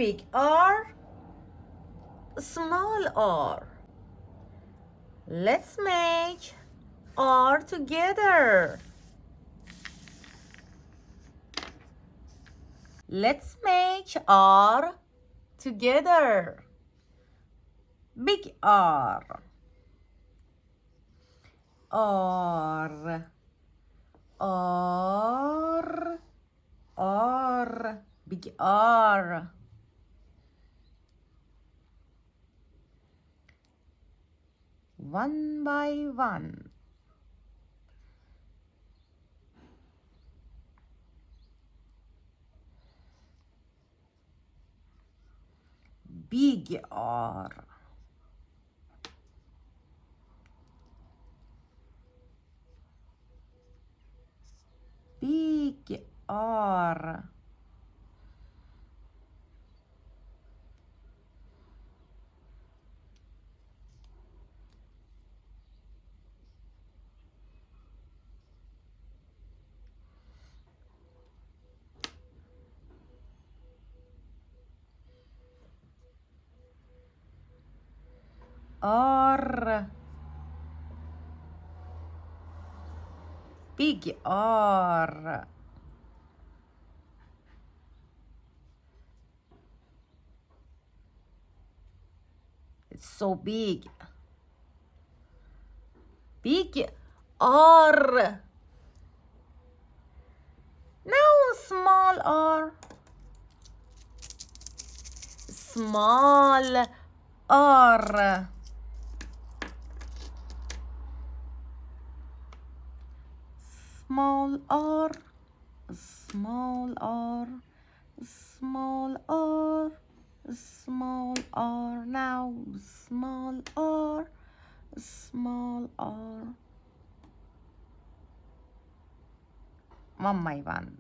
big R, small r. Let's make R together. Let's make R together. Big R. R. R. R. Big R. One by one. Big R. Big R. R. Big R. It's so big. Big R. Now small r. Small r. Small r. Small r. Small r. Small r. Now small r. Small r. One by one.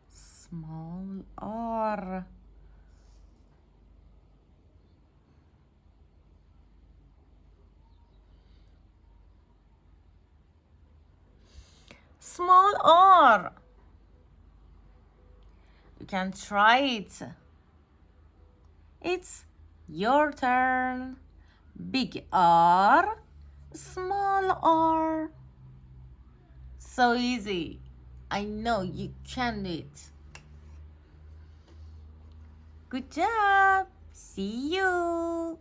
Small r. Small r. You can try it. It's your turn. Big R, small r. So easy. I know you can do it. Good job. See you.